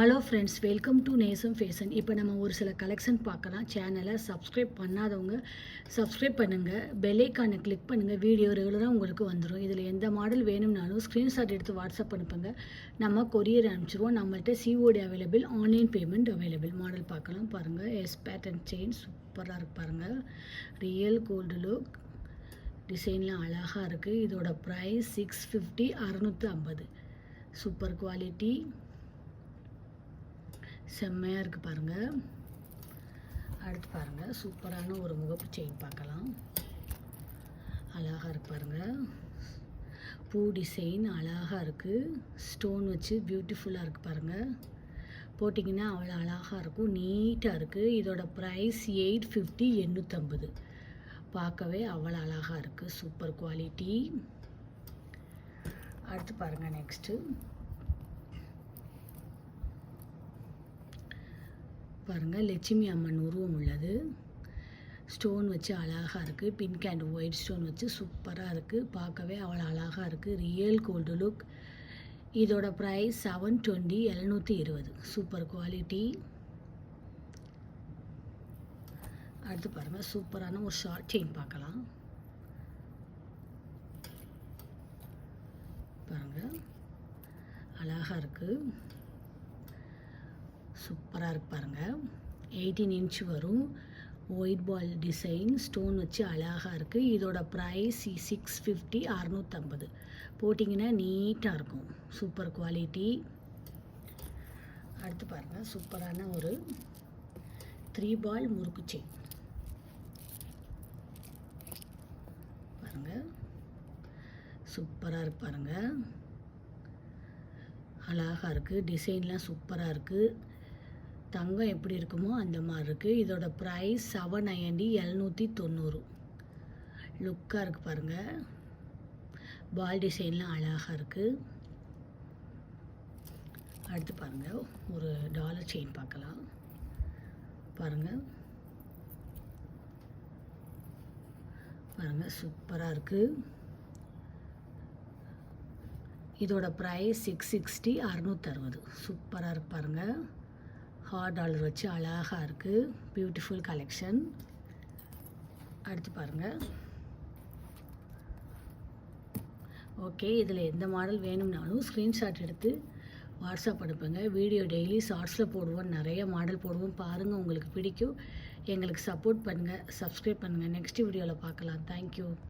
Hello friends, welcome to நேசம் fashion. இப்போ நம்ம ஒரு சில கலெக்ஷன் பார்க்கலாம். சேனலை சப்ஸ்கிரைப் பண்ணாதவங்க சப்ஸ்கிரைப் பண்ணுங்கள், பெல் ஐக்கானை கிளிக் பண்ணுங்கள். வீடியோ ரெகுலராக உங்களுக்கு வந்துடும். இதில் எந்த மாடல் வேணும்னாலும் ஸ்க்ரீன்ஷாட் எடுத்து வாட்ஸ்அப் அனுப்புங்க, நம்ம கொரியர் அனுப்பிச்சிடுவோம். நம்மள்ட்ட COD available, online payment available. Model பார்க்கலாம் பாருங்கள். எஸ் பேட்டர்ன் செயின் சூப்பராக இருக்கு பாருங்கள். ரியல் கோல்டு லுக், டிசைன்லாம் அழகாக இருக்குது. இதோட ப்ரைஸ் 650, 650. சூப்பர் குவாலிட்டி, செம்மையாக இருக்குது பாருங்கள். அடுத்து பாருங்கள், சூப்பரான ஒரு முகப்பு செயின் பார்க்கலாம். அழகாக இருக்கு பாருங்கள். பூ டிசைன் அழகாக இருக்குது. ஸ்டோன் வச்சு பியூட்டிஃபுல்லாக இருக்குது பாருங்கள். போட்டிங்கன்னா அவ்வளோ அழகாக இருக்கும், நீட்டாக இருக்குது. இதோட ப்ரைஸ் 850, 850. பார்க்கவே அவ்வளோ அழகாக இருக்குது. Super quality. அடுத்து பாருங்கள், நெக்ஸ்ட்டு பாருங்கள். லட்சுமி அம்மன் உருவம் உள்ளது. ஸ்டோன் வச்சு அழகாக இருக்குது. பிங்க் அண்ட் ஒயிட் ஸ்டோன் வச்சு சூப்பராக இருக்குது. பார்க்கவே அவ்வளோ அழகாக இருக்குது. Real gold look. இதோட ப்ரைஸ் 720, 720. Super quality. அடுத்து பாருங்கள், சூப்பரான ஒரு ஷார்ட் செயின் பார்க்கலாம். பாருங்கள், அழகாக இருக்குது. சூப்பராக இருக்கு பாருங்கள். 18 இன்ச் வரும். ஒயிட் பால் டிசைன், ஸ்டோன் வச்சு அழகாக இருக்குது. இதோட ப்ரைஸ் 650, 650. போட்டிங்கன்னா நீட்டாக இருக்கும். Super quality. அடுத்து பாருங்கள், சூப்பரான ஒரு 3 பால் முறுக்கு செயின் பாருங்கள். சூப்பராக இருக்கு பாருங்கள். அழகாக இருக்குது. டிசைன்லாம் சூப்பராக இருக்குது. தங்கம் எப்படி இருக்குமோ அந்த மாதிரி இருக்குது. இதோட ப்ரைஸ் 790, 790. லுக்காக இருக்குது பாருங்கள். பால் டிசைன்லாம் அழகாக இருக்குது. அடுத்து பாருங்கள், ஒரு டாலர் செயின் பார்க்கலாம். பாருங்கள் பாருங்கள், சூப்பராக இருக்குது. இதோட ப்ரைஸ் 660, 660. சூப்பராக இருக்குது பாருங்கள். ஹாட் டாலர் வச்சு அழகாக இருக்குது. Beautiful collection. அடுத்து பாருங்கள். ஓகே, இதில் எந்த மாடல் வேணும்னாலும் ஸ்க்ரீன்ஷாட் எடுத்து வாட்ஸ்அப் அனுப்புங்க. வீடியோ டெய்லி ஷார்ட்ஸில் போடுவோம், நிறைய மாடல் போடுவோம். பாருங்கள், உங்களுக்கு பிடிக்கும். எங்களுக்கு சப்போர்ட் பண்ணுங்கள், சப்ஸ்கிரைப் பண்ணுங்கள். நெக்ஸ்ட் வீடியோவில் பார்க்கலாம். தேங்க்யூ.